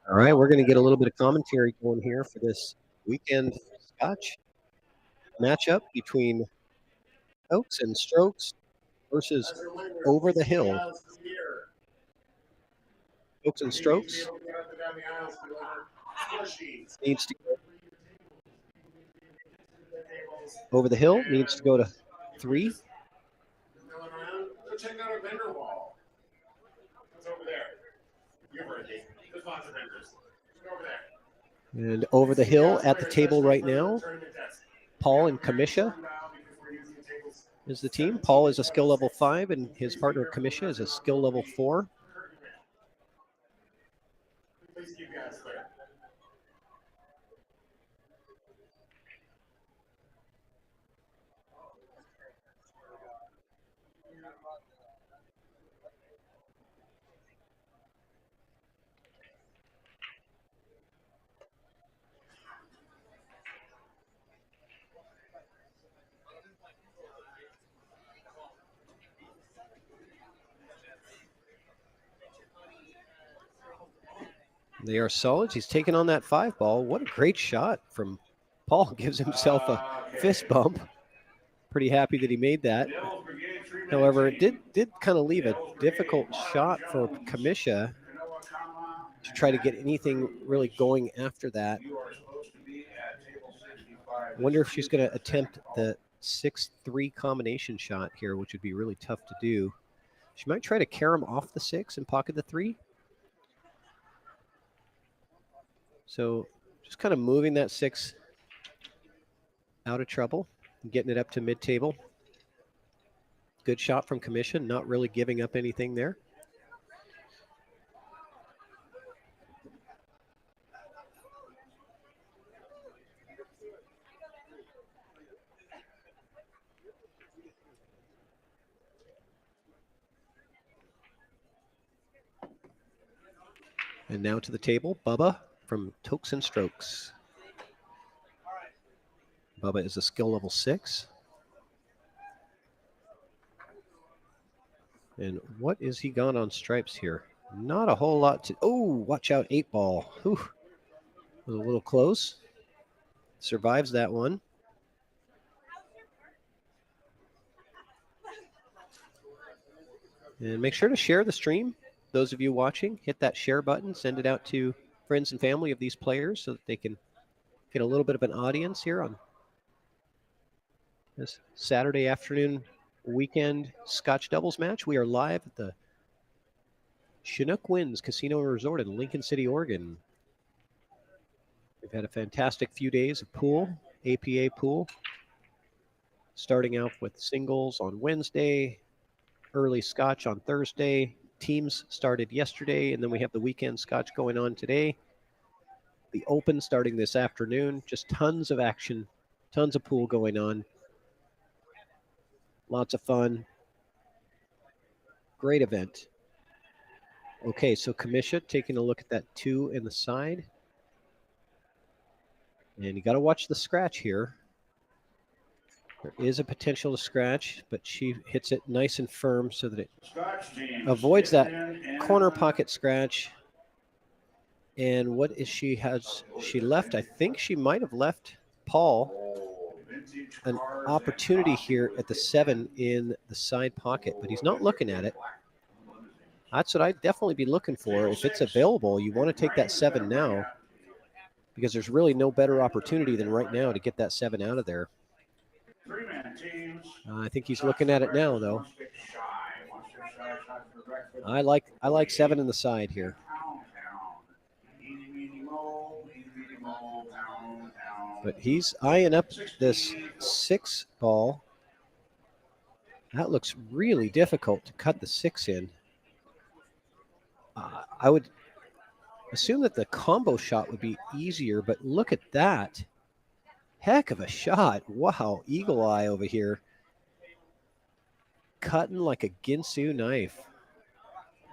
All right, we're going to get a little bit of commentary going here for this weekend Scotch matchup between Tokes and Strokes versus Over the Hill. Tokes and Strokes needs to go. Over the Hill needs to go to 3. Check out a vendor wall. It's over there. You're ready. There's lots of vendors. Over there. And Over the Hill at the table right now. Paul and Kamisha is the team. Paul is a skill level 5, and his partner Kamisha is a skill level 4. Please keep you guys clear. They are solids. He's taking on that 5 ball. What a great shot from Paul. Gives himself a fist bump. Pretty happy that he made that. However, it did kind of leave a difficult shot for Kamisha to try to get anything really going after that. I wonder if she's going to attempt the 6-3 combination shot here, which would be really tough to do. She might try to carom off the 6 and pocket the 3. So just kind of moving that 6 out of trouble and getting it up to mid-table. Good shot from Kamisha, not really giving up anything there. And now to the table, Bubba from Tokes and Strokes. Bubba is a skill level 6. And what is he got on stripes here? Not a whole lot to... Oh, watch out, 8 ball. Whew. Was a little close. Survives that one. And make sure to share the stream. Those of you watching, hit that share button. Send it out to friends and family of these players so that they can get a little bit of an audience here on this Saturday afternoon weekend Scotch doubles match. We are live at the Chinook Winds Casino and Resort in Lincoln City, Oregon. We've had a fantastic few days of pool, APA pool, starting out with singles on Wednesday, early Scotch on Thursday. Teams started yesterday, and then we have the weekend Scotch going on today. The Open starting this afternoon. Just tons of action, tons of pool going on. Lots of fun. Great event. Okay, so Kamisha taking a look at that 2 in the side. And you got to watch the scratch here. There is a potential to scratch, but she hits it nice and firm so that it avoids that corner pocket scratch. And what is she left? I think she might have left Paul an opportunity here at the 7 in the side pocket, but he's not looking at it. That's what I'd definitely be looking for. If it's available, you want to take that 7 now, because there's really no better opportunity than right now to get that 7 out of there. I think he's looking at it now, though. I like 7 in the side here. But he's eyeing up this 6 ball. That looks really difficult to cut the 6 in. I would assume that the combo shot would be easier, but look at that. Heck of a shot. Wow, eagle eye over here. Cutting like a Ginsu knife.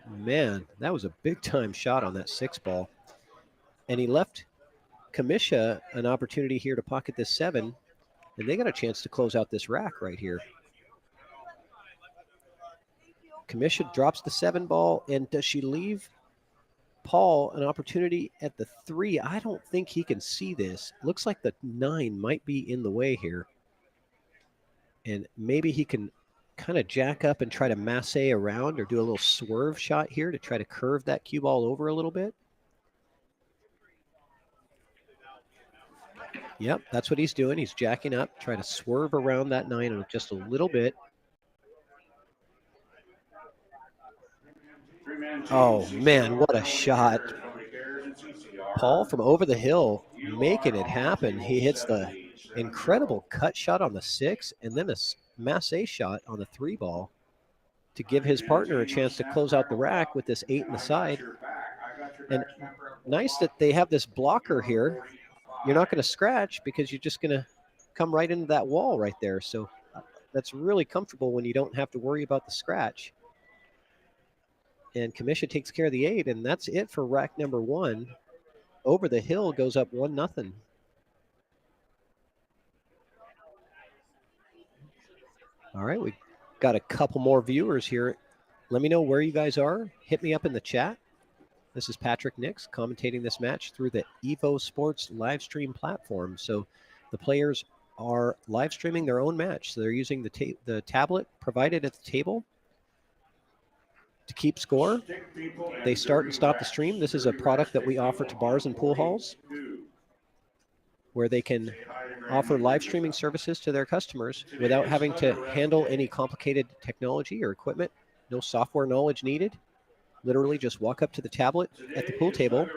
Man, that was a big-time shot on that 6 ball. And he left Kamisha an opportunity here to pocket this 7, and they got a chance to close out this rack right here. Kamisha drops the 7 ball, and does she leave Paul an opportunity at the 3. I don't think he can see this. Looks like the 9 might be in the way here. And maybe he can kind of jack up and try to masse around or do a little swerve shot here to try to curve that cue ball over a little bit. Yep, that's what he's doing. He's jacking up, trying to swerve around that 9 just a little bit. Oh, man, what a shot. Paul from over the hill making it happen. He hits the incredible cut shot on the 6 and then a masse shot on the 3 ball to give his partner a chance to close out the rack with this 8 in the side. And nice that they have this blocker here. You're not going to scratch because you're just going to come right into that wall right there. So that's really comfortable when you don't have to worry about the scratch. And Kamisha takes care of the 8, and that's it for rack number 1. Over the hill goes up 1-0. All right, we got a couple more viewers here. Let me know where you guys are. Hit me up in the chat. This is Patrick Nix commentating this match through the EvoSports live stream platform. So the players are live streaming their own match. So they're using the tablet provided at the table to keep score. They start and stop the stream. This is a product that we offer to bars and pool halls where they can offer live streaming services to their customers without having to handle any complicated technology or equipment. No software knowledge needed. Literally just walk up to the tablet at the pool table,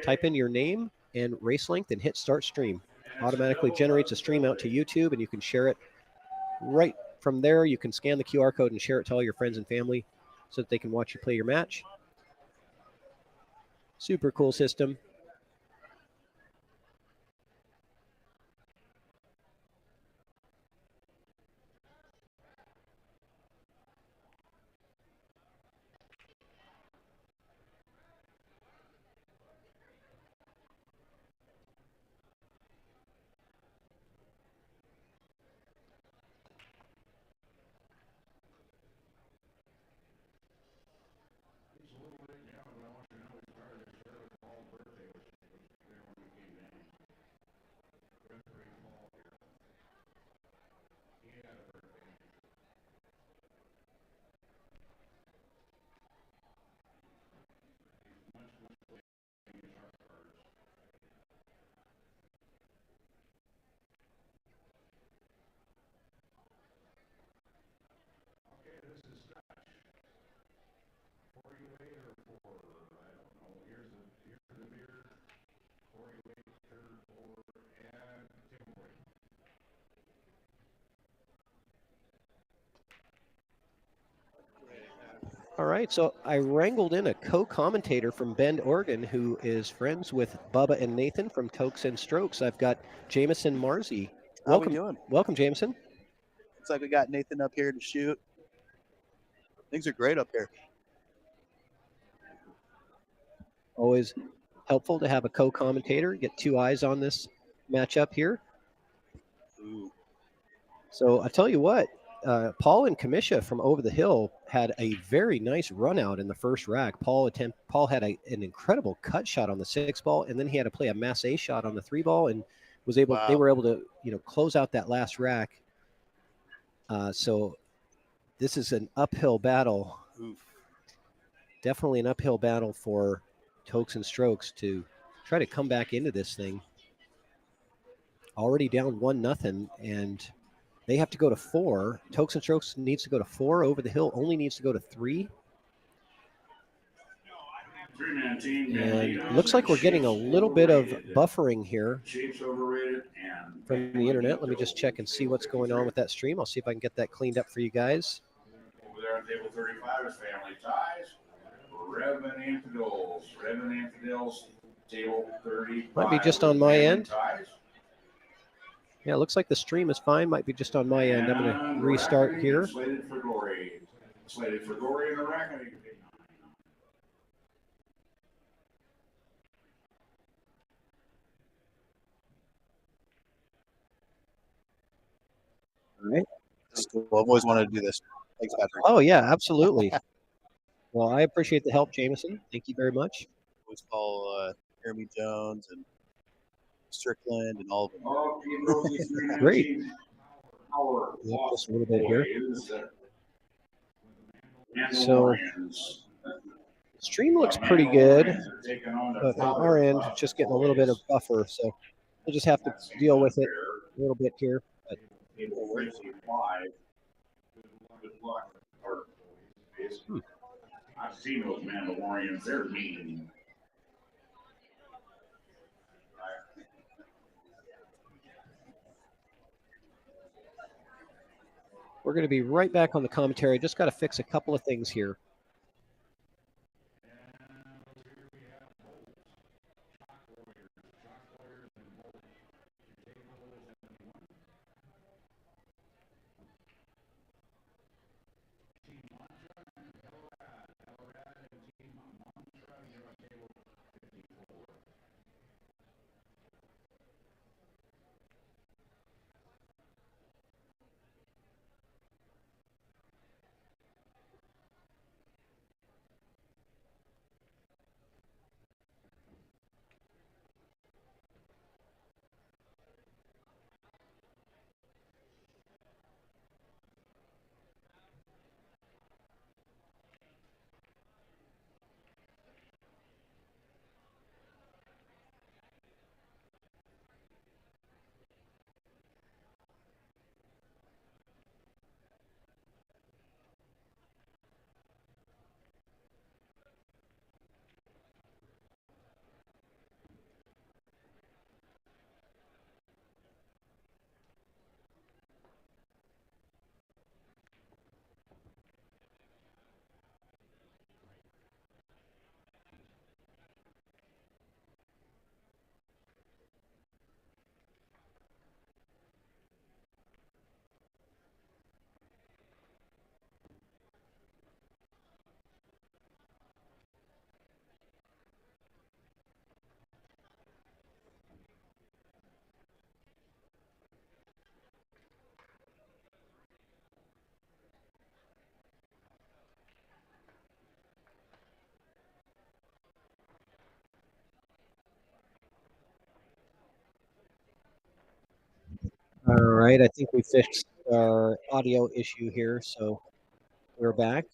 type in your name and race length, and hit start stream. Automatically generates a stream out to YouTube, and you can share it right from there. You can scan the QR code and share it to all your friends and family so that they can watch you play your match. Super cool system. All right, so I wrangled in a co-commentator from Bend, Oregon, who is friends with Bubba and Nathan from Tokes and Strokes. I've got Jameson Marzi. Welcome, How we doing? Welcome, Jameson. Looks like we got Nathan up here to shoot. Things are great up here. Always helpful to have a co-commentator, get two eyes on this matchup here. Ooh. So I tell you what, Paul and Kamisha from over the hill had a very nice run out in the first rack. Paul had an incredible cut shot on the 6 ball, and then he had to play a masse shot on the 3 ball, and was able. Wow. They were able to close out that last rack. So this is an uphill battle. Oof. Definitely an uphill battle for Tokes and Strokes to try to come back into this thing. Already down 1-0, and they have to go to 4. Tokes and Strokes needs to go to 4. Over the hill only needs to go to 3. And looks like we're getting a little bit of buffering here from the internet. Let me just check and see what's going on with that stream. I'll see if I can get that cleaned up for you guys. Over there on table 35 is Family Ties. Rev and Infidels, table 35. Might be just on my end. Yeah, it looks like the stream is fine. Might be just on my end. I'm going to restart here. Slated for glory. Slated for glory in the rack. All right. Cool. I've always wanted to do this. Thanks, Patrick. Oh, yeah, absolutely. Well, I appreciate the help, Jameson. Thank you very much. always call Jeremy Jones and Strickland and all of them. Great. Yep, just a little bit here. So stream looks pretty good, but on our end, just getting a little bit of buffer. So we'll just have to deal with it a little bit here. But I've seen those Mandalorians. They're mean. we're going to be right back on the commentary. Just got to fix a couple of things here. All right, I think we fixed our audio issue here, so we're back.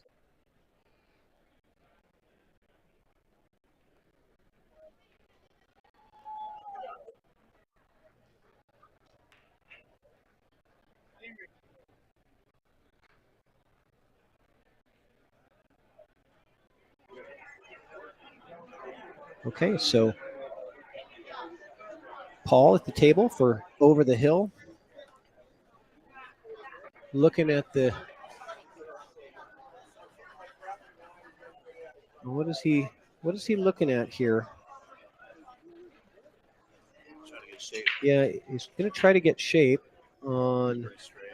Okay, so Paul at the table for Over the Hill. Looking at the what is he looking at here? Trying to get shape. Yeah, he's going to try to get shape on. Pretty straight.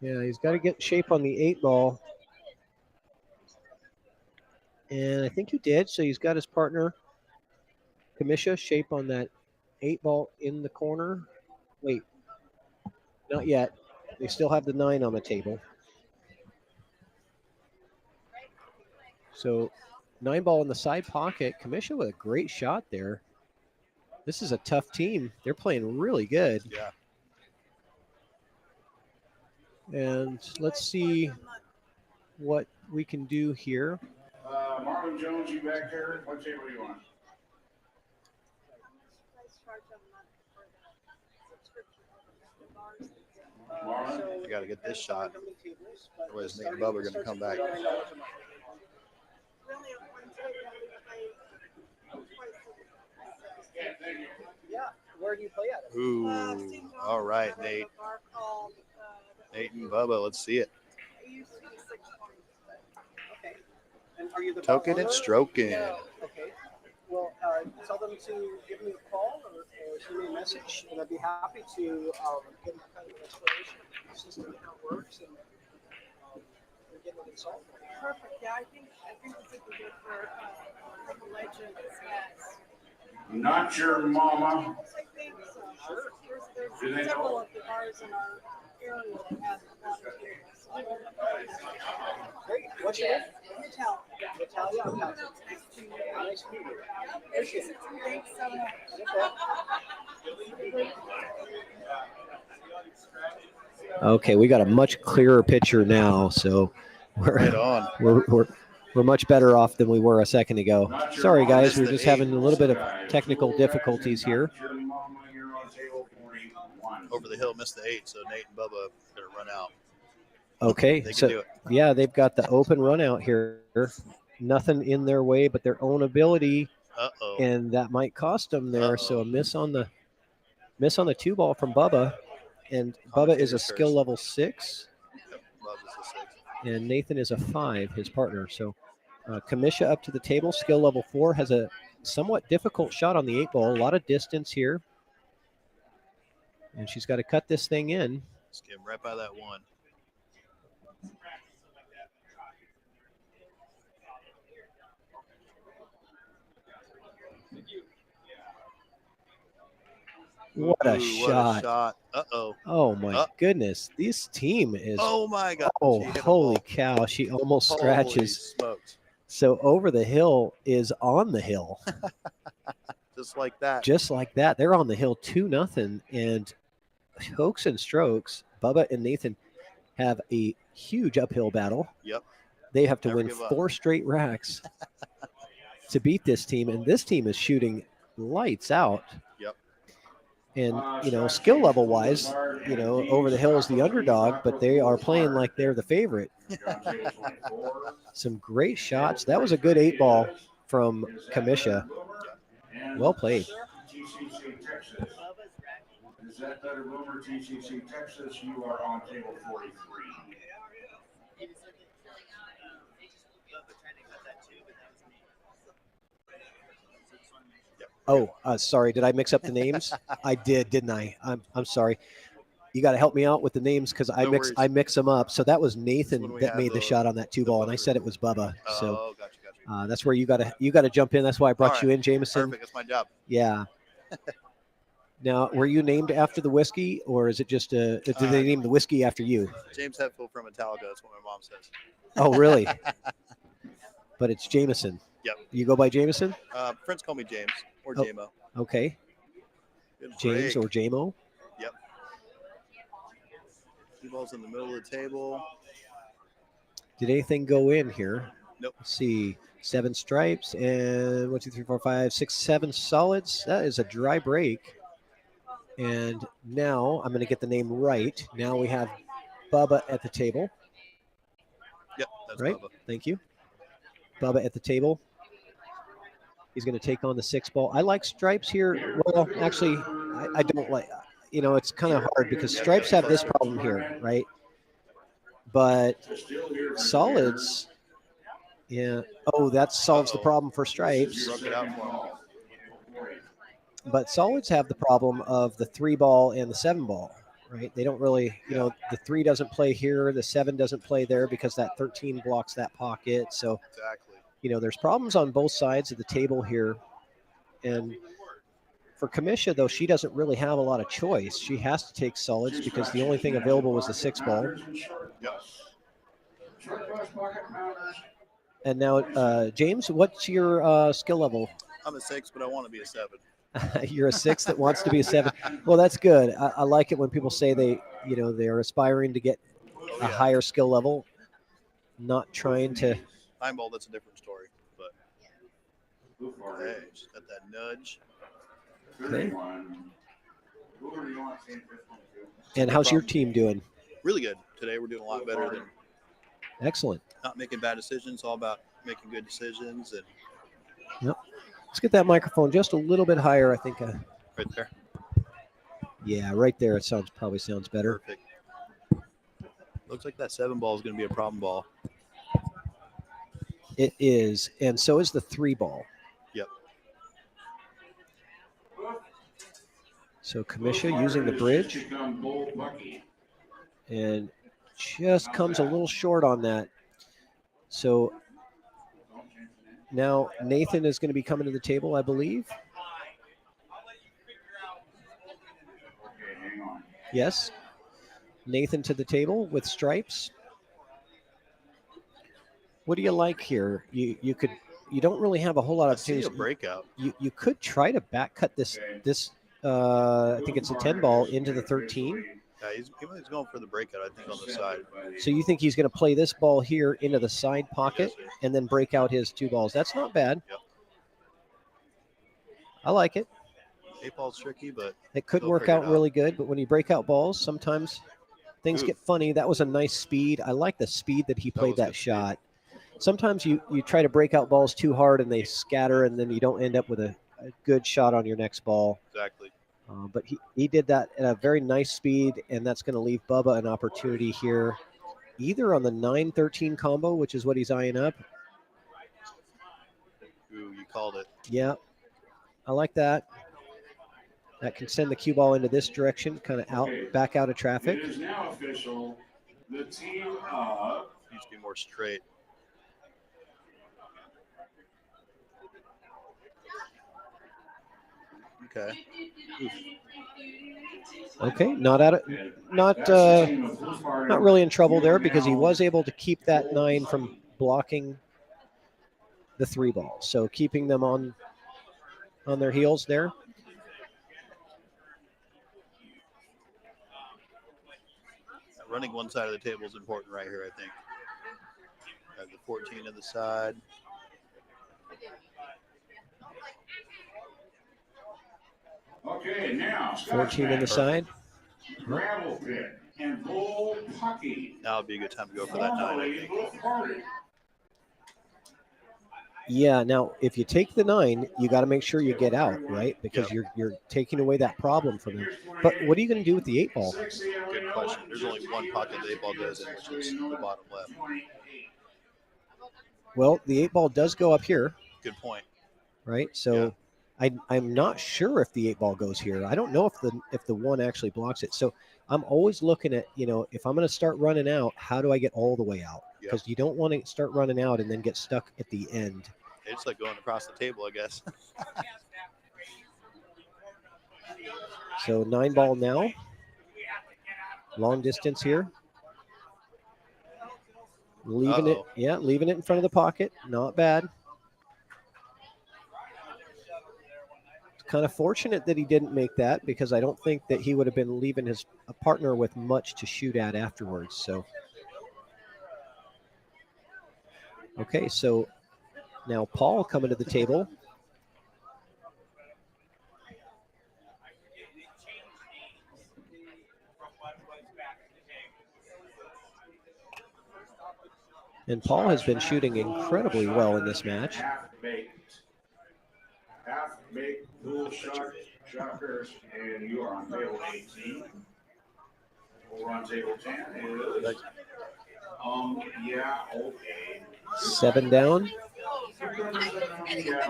Yeah, he's got to get shape on the 8-ball. And I think he did. So he's got his partner, Kamisha, shape on that 8-ball in the corner. Wait, not yet. They still have the 9 on the table. So 9-ball in the side pocket. Kamisha with a great shot there. This is a tough team. They're playing really good. Yeah. And let's see what we can do here. Marlon Jones, you back there? What table are you on? Marlon? You got to get this shot. Otherwise, Nick and Bubba are going to come back. Yeah, where do you play at? Ooh. All right, Nate. Nate and Bubba, let's see it. Okay. And are you the Token and stroking. Yeah. Okay. Well, tell them to give me a call or send me a message, and I'd be happy to give them kind of an explanation of the system and how it works and get it installed. Perfect. Yeah, I think this would be good for the legend as Not your mama. I think so. Sure. Do they There's several know? of the bars in our area that have water tables. So Great. What's your name? Tell. Thanks so much. Okay, we got a much clearer picture now, so Right on. we're much better off than we were a second ago. Not sure Sorry, why guys, it's we're the just eight. having a little bit of Sky, technical 2 guys difficulties in here. top. Jim Mama, you're on table 41. Over the hill, missed the 8, so Nate and Bubba are going to run out. Okay, They can so do it. yeah, they've got the open run out here. Nothing in their way but their own ability, Uh-oh. and that might cost them there. So a miss on the 2 ball from Bubba, and Bubba is a Commentator's skill curse. level 6, Yep, Bubba's the 6. and Nathan is a 5, his partner. So Kamisha up to the table, skill level 4, has a somewhat difficult shot on the 8 ball. A lot of distance here, and she's got to cut this thing in. Skim right by that 1. What a Ooh, shot! Uh-oh. Oh my goodness, this team is. Oh, my God. Oh, She hit a holy ball. cow! She almost Holy scratches. smokes. So over the hill is on the hill, Just like that. just like that. They're on the hill 2-0, and Hokes and Strokes, Bubba and Nathan have a huge uphill battle. Yep. They have to Never win give up. 4 straight racks to beat this team, and this team is shooting lights out. Yep. And skill level wise, over the hill is the underdog, but they are playing like they're the favorite. Some great shots. That was a good 8 ball from Kamisha. Well played. TCC Texas. Is that better boomer? TCC Texas, you are on table 43. Oh, sorry. Did I mix up the names? I did, didn't I? I'm sorry. You got to help me out with the names because No worries. I mix them up. So that was When Nathan we that have made the the- shot on that 2 ball, and I buzzer. said it was Bubba. So Oh, gotcha. that's where you got to jump in. That's why I brought All you right. in, Jameson. Perfect. That's my job. Yeah. Now, were you named after the whiskey, or is it just did they name the whiskey after you? James Hetfield from Metallica. That's what my mom says. Oh, really? But it's Jameson. Yep. You go by Jameson? Friends call me James or Oh. JMO. Okay. Good James break. or Jamo? Yep. 2 balls in the middle of the table. Did anything go in here? Nope. Let's see. 7 stripes and 1, 2, 3, 4, 5, 6, 7 solids. That is a dry break. And now I'm going to get the name right. Now we have Bubba at the table. Yep, that's Right. Bubba. Thank you. Bubba at the table. He's going to take on the 6 ball. I like stripes here. Well, actually, I don't like. It's kind of hard because stripes have this problem here, right? But solids, yeah. Oh, that solves the problem for stripes. Broke it out for him. But solids have the problem of the 3 ball and the 7 ball, right? They don't really, the 3 doesn't play here, the 7 doesn't play there because that 13 blocks that pocket. So, Exactly. there's problems on both sides of the table here. And for Kamisha, though, she doesn't really have a lot of choice. She has to take solids because the only thing available was the 6 ball. Yep. And now, James, what's your skill level? I'm a 6, but I want to be a 7. You're a 6 that wants to be a 7. Well, that's good. I like it when people say they're aspiring to get a higher skill level, not trying to. 9 ball, that's a different story. But hey, just got that nudge. Okay. And how's your team doing? Really good. Today we're doing a lot better than Excellent. not making bad decisions. It's all about making good decisions. And Let's get that microphone just a little bit higher. I think. right there. Yeah, right there. It probably sounds better. Perfect. Looks like that 7 ball is going to be a problem ball. It is, and so is the 3 ball. Yep. So Kamisha using the bridge and just comes a little short on that. So now Nathan is going to be coming to the table, I believe. Yes. Nathan to the table with stripes. What do you like here? You don't really have a whole lot I of see a opportunities. breakout. You could try to back cut this I think it's a 10 ball into the 13. Yeah, he's going for the breakout, I think, on the side. So you think he's going to play this ball here into the side pocket Yes, sir. and then break out his 2 balls? That's not bad. Yep. I like it. 8 ball's tricky, but It could he'll work figure out it out. really good, but when you break out balls, sometimes things Ooh. get funny. That was a nice speed. I like the speed that he played was that good speed. shot. Sometimes you try to break out balls too hard and they scatter, and then you don't end up with a good shot on your next ball. Exactly. But he did that at a very nice speed, and that's going to leave Bubba an opportunity here, either on the 9-13 combo, which is what he's eyeing up. Ooh, you called it. Yeah, I like that. That can send the cue ball into this direction, kind of back out of traffic. It is now official. The team Needs to be more straight. Okay. Okay, not really in trouble there because he was able to keep that 9 from blocking the 3 ball. So keeping them on their heels there. Running one side of the table is important right here, I think. Got the 14 to the side. Okay, now 14 in the side. Gravel pit and bull pucky. Now would be a good time to go for that 9, I think. Yeah, now if you take the 9, you got to make sure you get out, right? Because you're taking away that problem from them. But what are you going to do with the 8 ball? Good question. There's only one pocket the 8 ball goes in, which is the bottom left. Well, the 8 ball does go up here, Good point. right? So I'm not sure if the 8 ball goes here. I don't know if the 1 actually blocks it. So I'm always looking at, if I'm going to start running out, how do I get all the way out? Because you don't want to start running out and then get stuck at the end. It's like going across the table, I guess. So 9 ball now. Long distance here. Leaving it in front of the pocket. Not bad. It's kind of fortunate that he didn't make that because I don't think that he would have been leaving his partner with much to shoot at afterwards. So, okay, so now Paul coming to the table. And Paul has been shooting incredibly well in this match. Half-baked dual shot shockers, and you are on table 18. Over on table 10 is, okay. 7 down.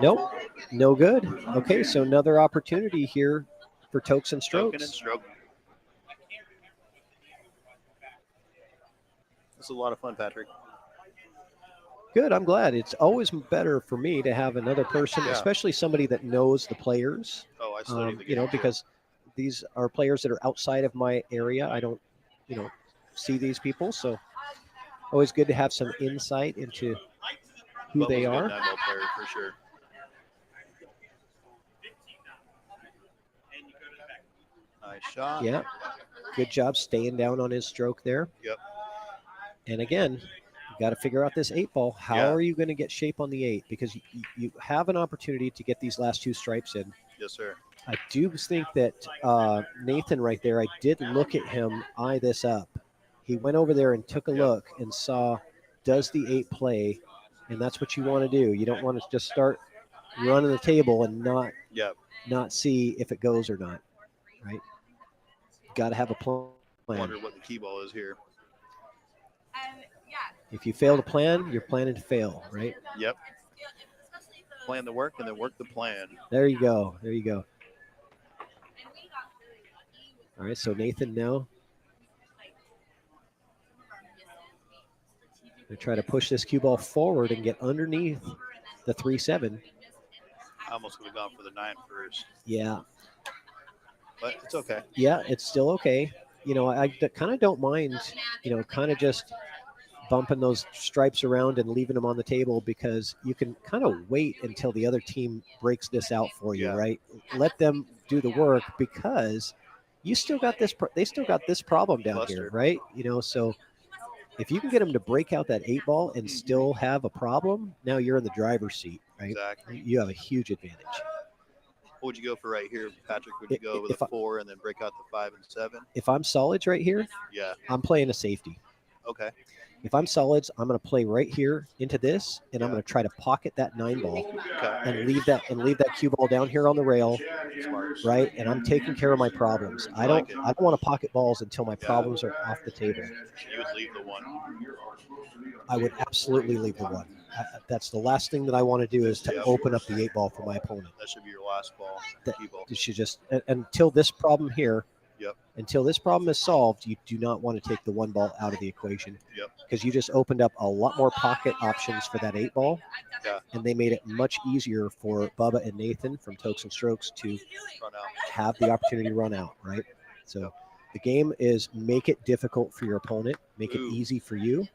Nope, no good. Okay, so another opportunity here for Tokes and Strokes. Token and stroke. This is a lot of fun, Patrick. Good, I'm glad. It's always better for me to have another person, especially somebody that knows the players. Oh, I studied the game. Because these are players that are outside of my area. I don't, see these people, so always good to have some insight into who they are. Good 9-ball player for sure. Nice shot. Yeah, good job staying down on his stroke there. Yep. And again, you got to figure out this 8 ball. How are you going to get shape on the 8? Because you have an opportunity to get these last 2 stripes in. Yes, sir. I do think that Nathan right there, I did look at him eye this up. He went over there and took a look and saw, does the 8 play? And that's what you want to do. You don't want to just start running the table and not see if it goes or not, right? Got to have a plan. I wonder what the key ball is here. If you fail to plan, you're planning to fail, right? Yep. Plan the work and then work the plan. There you go. There you go. All right, so Nathan now. They try to push this cue ball forward and get underneath the 3-7. I almost would have gone for the 9 first. Yeah. But it's okay. Yeah, it's still okay. I kind of don't mind, kind of just bumping those stripes around and leaving them on the table, because you can kind of wait until the other team breaks this out for you, Yeah. right? Let them do the work, because you still got this. They still got this problem down here, Cluster. right? So if you can get them to break out that 8-ball and still have a problem, now you're in the driver's seat, right? Exactly. You have a huge advantage. What would you go for right here, Patrick? Would you go with If a 4 and then break out the 5 and 7? If I'm solids right here, Yeah. I'm playing a safety. Okay. If I'm solids, I'm going to play right here into this, and I'm Yeah. going to try to pocket that 9-ball Okay. and leave that cue ball down here on the rail, Smart. right? And I'm taking care of my problems. I don't want to pocket balls until my problems are off the table. You would leave the 1. I would absolutely leave the 1. That's the last thing that I want to do, is to open up the 8-ball for my opponent. That should be your last ball. Key ball. You should just, until this problem here, Yep. until this problem is solved, you do not want to take the 1 ball out of the equation. Yep. Because you just opened up a lot more pocket options for that 8-ball. Yeah. And they made it much easier for Bubba and Nathan from Tokes and Strokes to Run out. have the opportunity to run out, right? So the game is make it difficult for your opponent, make it easy for you.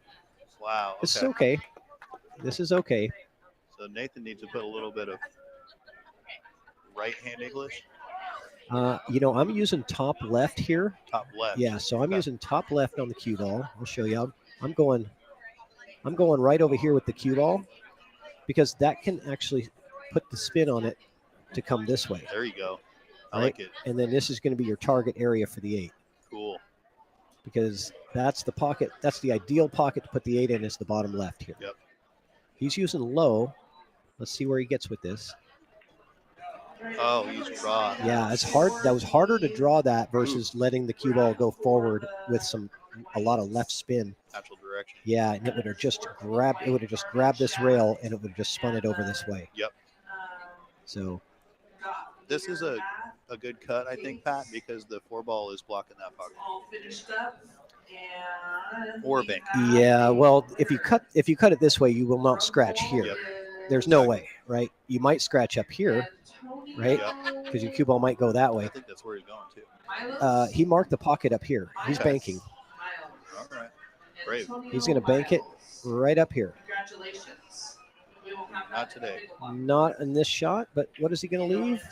Wow. Okay. This is okay. This is okay. So Nathan needs to put a little bit of right-hand English. I'm using top left here. Top left. Yeah, so I'm using top left on the cue ball. I'll show you. I'm going right over here with the cue ball, because that can actually put the spin on it to come this way. There you go. I right? like it. And then this is going to be your target area for the 8. Cool. Because that's the pocket. That's the ideal pocket to put the 8 in, is the bottom left here. Yep. He's using low. Let's see where he gets with this. Oh, he's raw. Yeah, it's hard. That was harder to draw that versus letting the cue ball go forward with a lot of left spin. Natural direction. Yeah, and it would have just grabbed this rail, and it would have just spun it over this way. Yep. So this is a good cut, I think, Pat, because the 4 ball is blocking that pocket. Or bank. Yeah, well, if you cut it this way, you will not scratch here. Yep. There's no way, right? You might scratch up here, right? Yep. Because your cue ball might go that way. I think that's where he's going too. He marked the pocket up here. He's banking. All right. Brave. He's going to bank it right up here. Congratulations. Not today. Not in this shot, but what is he going to leave?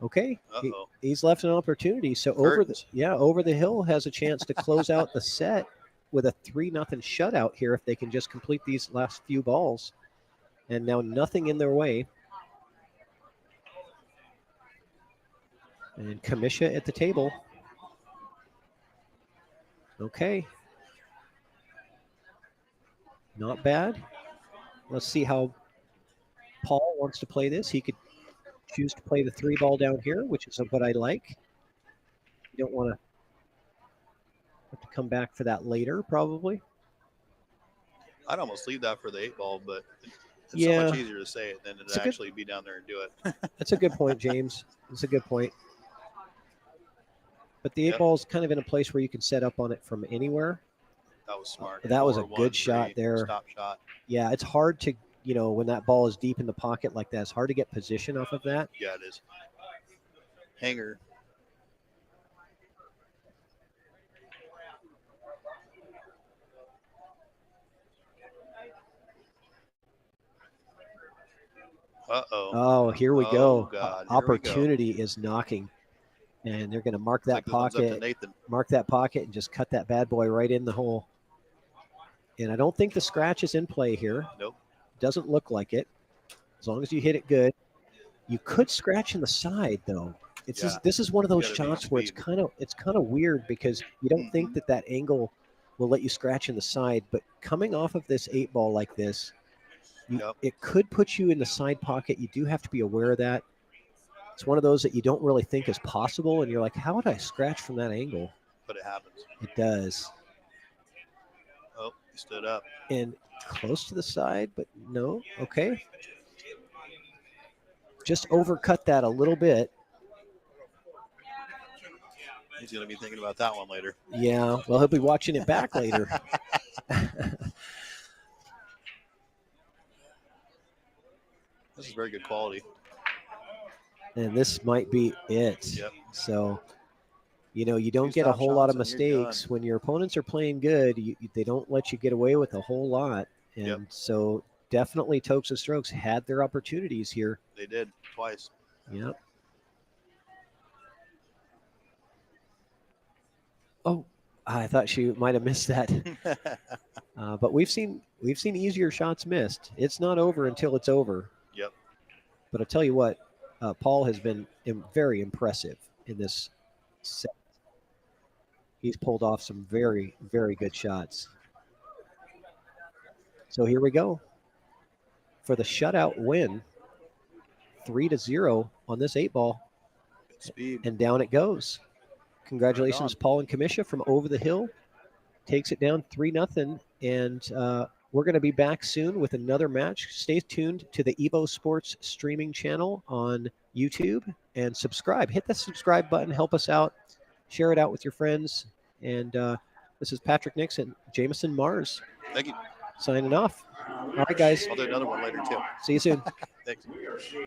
Okay, Uh-oh. he's left an opportunity. So over the hill has a chance to close out the set with a 3-0 shutout here if they can just complete these last few balls. And now nothing in their way. And Kamisha at the table. Okay. Not bad. Let's see how Paul wants to play this. He could choose to play the 3-ball down here, which is what I like. You don't want to have to come back for that later, probably. I'd almost leave that for the 8-ball, but it's Yeah. so much easier to say it than to actually be down there and do it. That's a good point, James. That's a good point. But the 8-ball is kind of in a place where you can set up on it from anywhere. That was smart. That was a 4-1-3 good shot there. Stop shot. Yeah, it's hard to, when that ball is deep in the pocket like that, it's hard to get position off of that. Yeah, it is. Hanger. Uh-oh. Oh, here we Oh, go. God. Here we go. Opportunity is knocking. And they're going to mark that Like the one's up to pocket. Nathan. Mark that pocket and just cut that bad boy right in the hole. And I don't think the scratch is in play here. Nope. Doesn't look like it. As long as you hit it good. You could scratch in the side though. This is one of those shots where it's kind of weird because you don't think that angle will let you scratch in the side, but coming off of this 8-ball like this, it could put you in the side pocket. You do have to be aware of that. It's one of those that you don't really think is possible, and you're like, how would I scratch from that angle? But it happens. It does. Oh, he stood up. And close to the side, but no. Okay. Just overcut that a little bit. He's going to be thinking about that one later. Yeah, well, he'll be watching it back later. This is very good quality. And this might be it. Yep. So, you know, you don't Two get a stop whole lot of shots and you're mistakes when your opponents are playing good. They don't let you get away with a whole lot, and Yep. so definitely Tokes and Strokes had their opportunities here. They did twice. Yep. Oh, I thought she might have missed that, but we've seen easier shots missed. It's not over until it's over. Yep. But I tell you what, Paul has been very impressive in this set. He's pulled off some very, very good shots. So here we go for the shutout win, 3-0 on this 8-ball, Good speed. and down it goes. Congratulations, Right on. Paul and Kamisha from Over the Hill. Takes it down 3-0, and we're going to be back soon with another match. Stay tuned to the EvoSports streaming channel on YouTube and subscribe. Hit the subscribe button. Help us out. Share it out with your friends. And this is Patrick Nixon, Jameson Mars, Thank you. signing off. All right, guys. I'll do another one later too. See you soon. Thanks. We are seeing